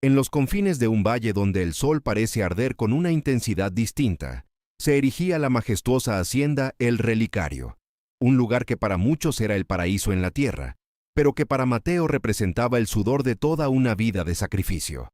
En los confines de un valle donde el sol parece arder con una intensidad distinta, se erigía la majestuosa hacienda El Relicario, un lugar que para muchos era el paraíso en la tierra, pero que para Mateo representaba el sudor de toda una vida de sacrificio.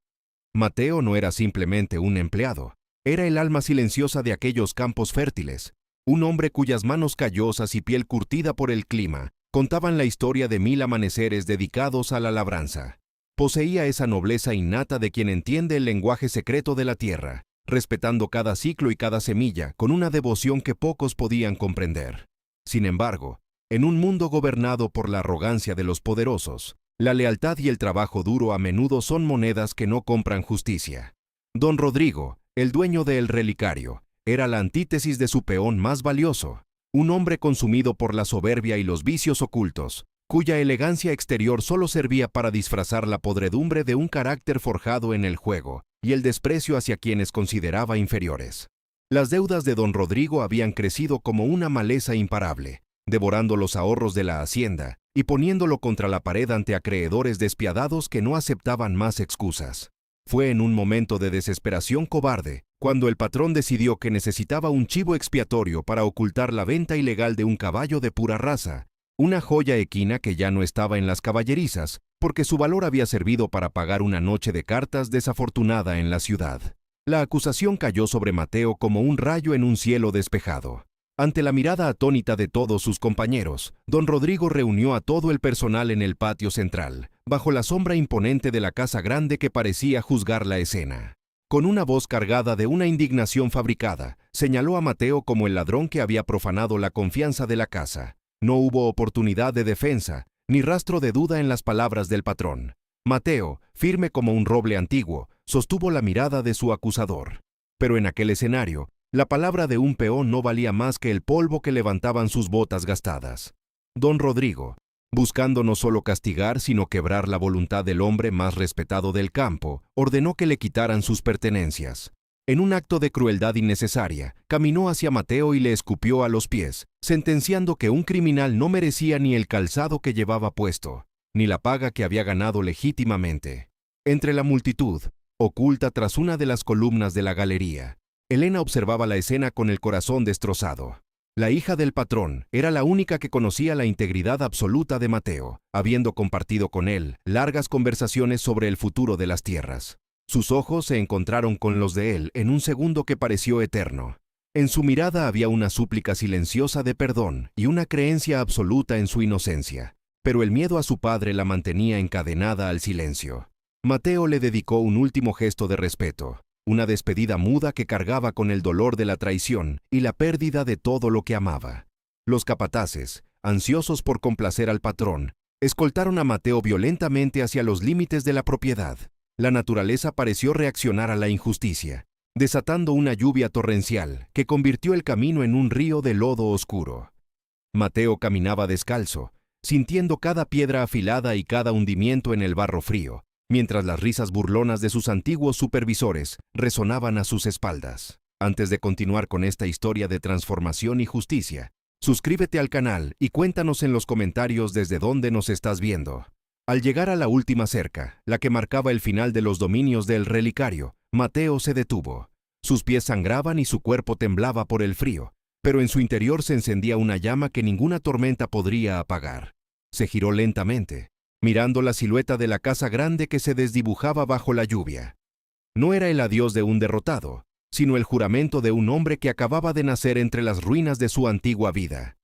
Mateo no era simplemente un empleado, era el alma silenciosa de aquellos campos fértiles, un hombre cuyas manos callosas y piel curtida por el clima contaban la historia de 1000 amaneceres dedicados a la labranza. Poseía esa nobleza innata de quien entiende el lenguaje secreto de la tierra, respetando cada ciclo y cada semilla con una devoción que pocos podían comprender. Sin embargo, en un mundo gobernado por la arrogancia de los poderosos, la lealtad y el trabajo duro a menudo son monedas que no compran justicia. Don Rodrigo, el dueño de El Relicario, era la antítesis de su peón más valioso, un hombre consumido por la soberbia y los vicios ocultos, cuya elegancia exterior solo servía para disfrazar la podredumbre de un carácter forjado en el juego y el desprecio hacia quienes consideraba inferiores. Las deudas de don Rodrigo habían crecido como una maleza imparable, devorando los ahorros de la hacienda y poniéndolo contra la pared ante acreedores despiadados que no aceptaban más excusas. Fue en un momento de desesperación cobarde cuando el patrón decidió que necesitaba un chivo expiatorio para ocultar la venta ilegal de un caballo de pura raza, una joya equina que ya no estaba en las caballerizas, porque su valor había servido para pagar una noche de cartas desafortunada en la ciudad. La acusación cayó sobre Mateo como un rayo en un cielo despejado. Ante la mirada atónita de todos sus compañeros, don Rodrigo reunió a todo el personal en el patio central, bajo la sombra imponente de la casa grande que parecía juzgar la escena. Con una voz cargada de una indignación fabricada, señaló a Mateo como el ladrón que había profanado la confianza de la casa. No hubo oportunidad de defensa, ni rastro de duda en las palabras del patrón. Mateo, firme como un roble antiguo, sostuvo la mirada de su acusador. Pero en aquel escenario, la palabra de un peón no valía más que el polvo que levantaban sus botas gastadas. Don Rodrigo, buscando no solo castigar, sino quebrar la voluntad del hombre más respetado del campo, ordenó que le quitaran sus pertenencias. En un acto de crueldad innecesaria, caminó hacia Mateo y le escupió a los pies, sentenciando que un criminal no merecía ni el calzado que llevaba puesto, ni la paga que había ganado legítimamente. Entre la multitud, oculta tras una de las columnas de la galería, Elena observaba la escena con el corazón destrozado. La hija del patrón era la única que conocía la integridad absoluta de Mateo, habiendo compartido con él largas conversaciones sobre el futuro de las tierras. Sus ojos se encontraron con los de él en un segundo que pareció eterno. En su mirada había una súplica silenciosa de perdón y una creencia absoluta en su inocencia, pero el miedo a su padre la mantenía encadenada al silencio. Mateo le dedicó un último gesto de respeto, una despedida muda que cargaba con el dolor de la traición y la pérdida de todo lo que amaba. Los capataces, ansiosos por complacer al patrón, escoltaron a Mateo violentamente hacia los límites de la propiedad. La naturaleza pareció reaccionar a la injusticia, desatando una lluvia torrencial que convirtió el camino en un río de lodo oscuro. Mateo caminaba descalzo, sintiendo cada piedra afilada y cada hundimiento en el barro frío, mientras las risas burlonas de sus antiguos supervisores resonaban a sus espaldas. Antes de continuar con esta historia de transformación y justicia, suscríbete al canal y cuéntanos en los comentarios desde dónde nos estás viendo. Al llegar a la última cerca, la que marcaba el final de los dominios del Relicario, Mateo se detuvo. Sus pies sangraban y su cuerpo temblaba por el frío, pero en su interior se encendía una llama que ninguna tormenta podría apagar. Se giró lentamente, mirando la silueta de la casa grande que se desdibujaba bajo la lluvia. No era el adiós de un derrotado, sino el juramento de un hombre que acababa de nacer entre las ruinas de su antigua vida.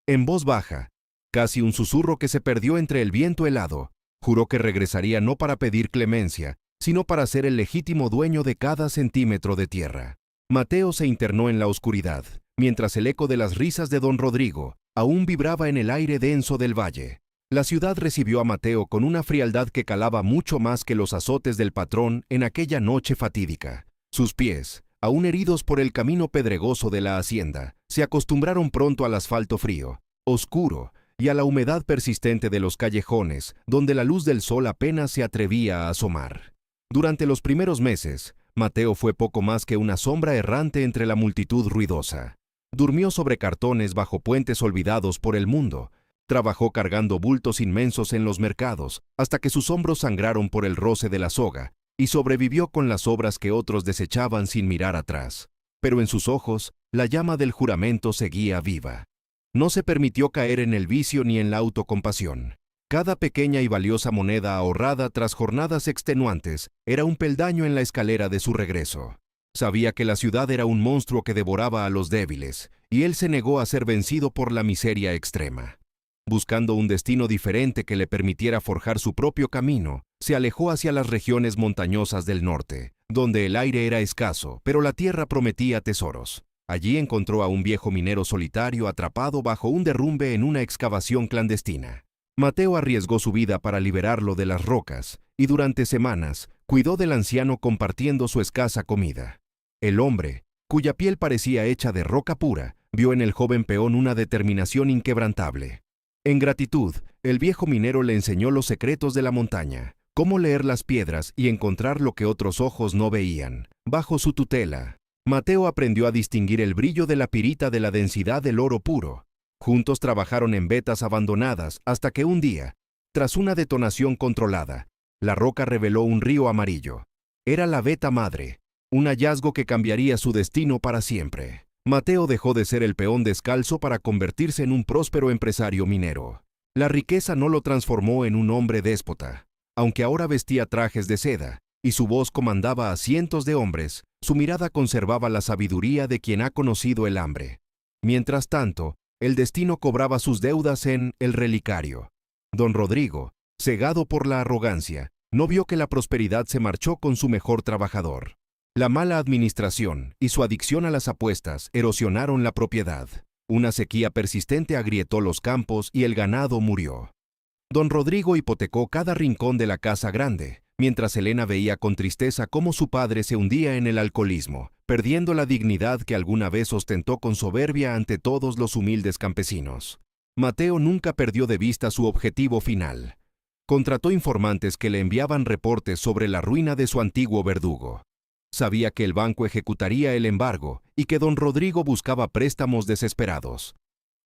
En voz baja, casi un susurro que se perdió entre el viento helado, juró que regresaría no para pedir clemencia, sino para ser el legítimo dueño de cada centímetro de tierra. Mateo se internó en la oscuridad, mientras el eco de las risas de don Rodrigo aún vibraba en el aire denso del valle. La ciudad recibió a Mateo con una frialdad que calaba mucho más que los azotes del patrón en aquella noche fatídica. Sus pies, aún heridos por el camino pedregoso de la hacienda, se acostumbraron pronto al asfalto frío, oscuro, y a la humedad persistente de los callejones, donde la luz del sol apenas se atrevía a asomar. Durante los primeros meses, Mateo fue poco más que una sombra errante entre la multitud ruidosa. Durmió sobre cartones bajo puentes olvidados por el mundo, trabajó cargando bultos inmensos en los mercados, hasta que sus hombros sangraron por el roce de la soga, y sobrevivió con las obras que otros desechaban sin mirar atrás. Pero en sus ojos, la llama del juramento seguía viva. No se permitió caer en el vicio ni en la autocompasión. Cada pequeña y valiosa moneda ahorrada tras jornadas extenuantes era un peldaño en la escalera de su regreso. Sabía que la ciudad era un monstruo que devoraba a los débiles, y él se negó a ser vencido por la miseria extrema. Buscando un destino diferente que le permitiera forjar su propio camino, se alejó hacia las regiones montañosas del norte, donde el aire era escaso, pero la tierra prometía tesoros. Allí encontró a un viejo minero solitario atrapado bajo un derrumbe en una excavación clandestina. Mateo arriesgó su vida para liberarlo de las rocas, y durante semanas cuidó del anciano compartiendo su escasa comida. El hombre, cuya piel parecía hecha de roca pura, vio en el joven peón una determinación inquebrantable. En gratitud, el viejo minero le enseñó los secretos de la montaña, cómo leer las piedras y encontrar lo que otros ojos no veían. Bajo su tutela, Mateo aprendió a distinguir el brillo de la pirita de la densidad del oro puro. Juntos trabajaron en vetas abandonadas hasta que un día, tras una detonación controlada, la roca reveló un río amarillo. Era la veta madre, un hallazgo que cambiaría su destino para siempre. Mateo dejó de ser el peón descalzo para convertirse en un próspero empresario minero. La riqueza no lo transformó en un hombre déspota. Aunque ahora vestía trajes de seda y su voz comandaba a cientos de hombres, su mirada conservaba la sabiduría de quien ha conocido el hambre. Mientras tanto, el destino cobraba sus deudas en El Relicario. Don Rodrigo, cegado por la arrogancia, no vio que la prosperidad se marchó con su mejor trabajador. La mala administración y su adicción a las apuestas erosionaron la propiedad. Una sequía persistente agrietó los campos y el ganado murió. Don Rodrigo hipotecó cada rincón de la casa grande, mientras Elena veía con tristeza cómo su padre se hundía en el alcoholismo, perdiendo la dignidad que alguna vez ostentó con soberbia ante todos los humildes campesinos. Mateo nunca perdió de vista su objetivo final. Contrató informantes que le enviaban reportes sobre la ruina de su antiguo verdugo. Sabía que el banco ejecutaría el embargo y que don Rodrigo buscaba préstamos desesperados.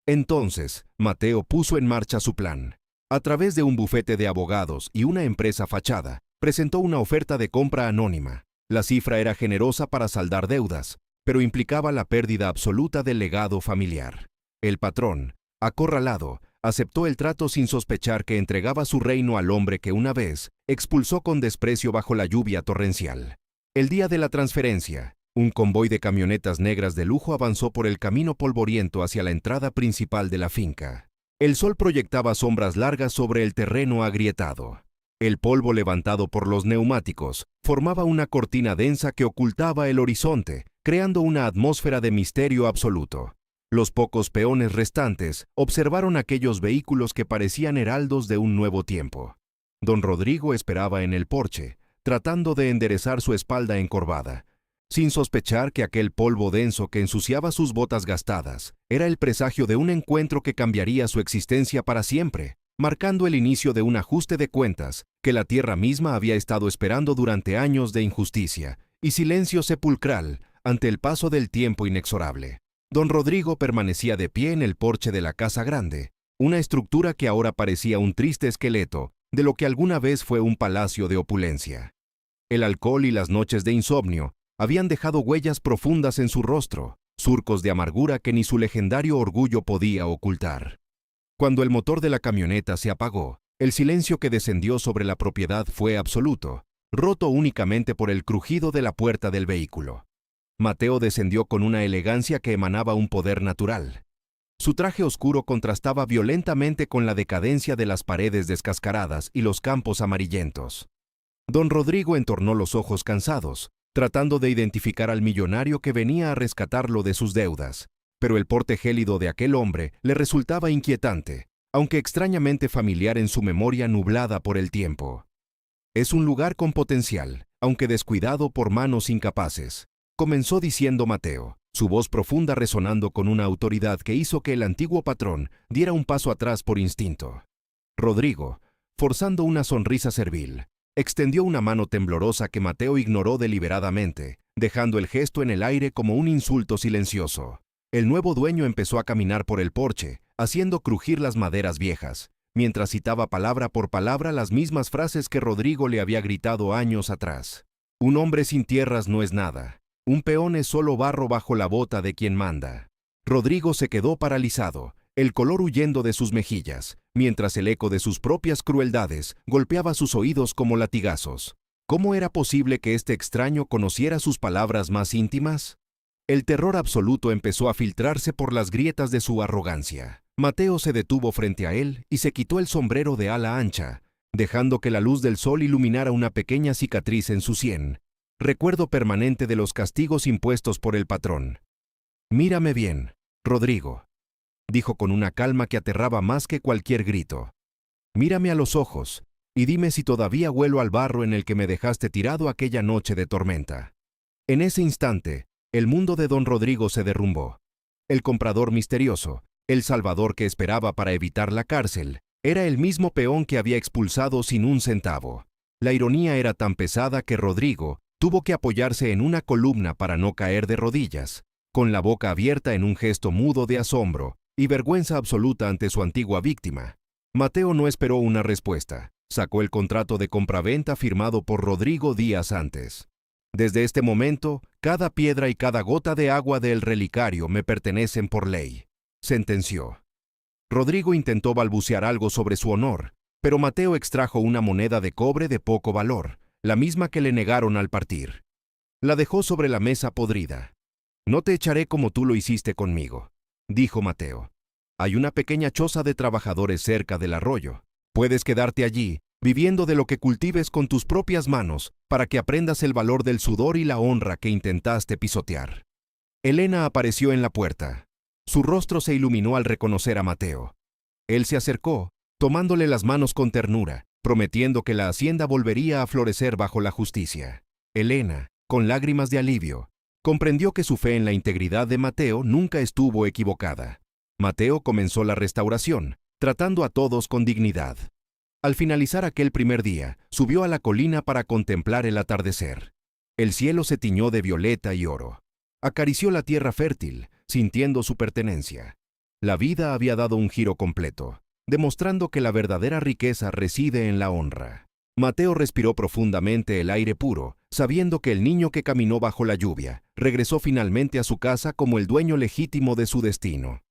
Entonces, Mateo puso en marcha su plan. A través de un bufete de abogados y una empresa fachada, presentó una oferta de compra anónima. La cifra era generosa para saldar deudas, pero implicaba la pérdida absoluta del legado familiar. El patrón, acorralado, aceptó el trato sin sospechar que entregaba su reino al hombre que una vez expulsó con desprecio bajo la lluvia torrencial. El día de la transferencia, un convoy de camionetas negras de lujo avanzó por el camino polvoriento hacia la entrada principal de la finca. El sol proyectaba sombras largas sobre el terreno agrietado. El polvo levantado por los neumáticos formaba una cortina densa que ocultaba el horizonte, creando una atmósfera de misterio absoluto. Los pocos peones restantes observaron aquellos vehículos que parecían heraldos de un nuevo tiempo. Don Rodrigo esperaba en el porche, tratando de enderezar su espalda encorvada, sin sospechar que aquel polvo denso que ensuciaba sus botas gastadas era el presagio de un encuentro que cambiaría su existencia para siempre, marcando el inicio de un ajuste de cuentas que la tierra misma había estado esperando durante años de injusticia y silencio sepulcral ante el paso del tiempo inexorable. Don Rodrigo permanecía de pie en el porche de la casa grande, una estructura que ahora parecía un triste esqueleto de lo que alguna vez fue un palacio de opulencia. El alcohol y las noches de insomnio habían dejado huellas profundas en su rostro, surcos de amargura que ni su legendario orgullo podía ocultar. Cuando el motor de la camioneta se apagó, el silencio que descendió sobre la propiedad fue absoluto, roto únicamente por el crujido de la puerta del vehículo. Mateo descendió con una elegancia que emanaba un poder natural. Su traje oscuro contrastaba violentamente con la decadencia de las paredes descascaradas y los campos amarillentos. Don Rodrigo entornó los ojos cansados, tratando de identificar al millonario que venía a rescatarlo de sus deudas, pero el porte gélido de aquel hombre le resultaba inquietante, aunque extrañamente familiar en su memoria nublada por el tiempo. Es un lugar con potencial, aunque descuidado por manos incapaces, comenzó diciendo Mateo, su voz profunda resonando con una autoridad que hizo que el antiguo patrón diera un paso atrás por instinto. Rodrigo, forzando una sonrisa servil, extendió una mano temblorosa que Mateo ignoró deliberadamente, dejando el gesto en el aire como un insulto silencioso. El nuevo dueño empezó a caminar por el porche, haciendo crujir las maderas viejas, mientras citaba palabra por palabra las mismas frases que Rodrigo le había gritado años atrás. Un hombre sin tierras no es nada. Un peón es solo barro bajo la bota de quien manda. Rodrigo se quedó paralizado, el color huyendo de sus mejillas, mientras el eco de sus propias crueldades golpeaba sus oídos como latigazos. ¿Cómo era posible que este extraño conociera sus palabras más íntimas? El terror absoluto empezó a filtrarse por las grietas de su arrogancia. Mateo se detuvo frente a él y se quitó el sombrero de ala ancha, dejando que la luz del sol iluminara una pequeña cicatriz en su sien, recuerdo permanente de los castigos impuestos por el patrón. «Mírame bien, Rodrigo», dijo con una calma que aterraba más que cualquier grito. «Mírame a los ojos y dime si todavía huelo al barro en el que me dejaste tirado aquella noche de tormenta». En ese instante, el mundo de don Rodrigo se derrumbó. El comprador misterioso, el salvador que esperaba para evitar la cárcel, era el mismo peón que había expulsado sin un centavo. La ironía era tan pesada que Rodrigo tuvo que apoyarse en una columna para no caer de rodillas, con la boca abierta en un gesto mudo de asombro y vergüenza absoluta ante su antigua víctima. Mateo no esperó una respuesta. Sacó el contrato de compraventa firmado por Rodrigo días antes. «Desde este momento, cada piedra y cada gota de agua del relicario me pertenecen por ley», sentenció. Rodrigo intentó balbucear algo sobre su honor, pero Mateo extrajo una moneda de cobre de poco valor, la misma que le negaron al partir. La dejó sobre la mesa podrida. «No te echaré como tú lo hiciste conmigo», dijo Mateo. «Hay una pequeña choza de trabajadores cerca del arroyo. Puedes quedarte allí, viviendo de lo que cultives con tus propias manos, para que aprendas el valor del sudor y la honra que intentaste pisotear». Elena apareció en la puerta. Su rostro se iluminó al reconocer a Mateo. Él se acercó, tomándole las manos con ternura, prometiendo que la hacienda volvería a florecer bajo la justicia. Elena, con lágrimas de alivio, comprendió que su fe en la integridad de Mateo nunca estuvo equivocada. Mateo comenzó la restauración, tratando a todos con dignidad. Al finalizar aquel primer día, subió a la colina para contemplar el atardecer. El cielo se tiñó de violeta y oro. Acarició la tierra fértil, sintiendo su pertenencia. La vida había dado un giro completo, demostrando que la verdadera riqueza reside en la honra. Mateo respiró profundamente el aire puro, sabiendo que el niño que caminó bajo la lluvia regresó finalmente a su casa como el dueño legítimo de su destino.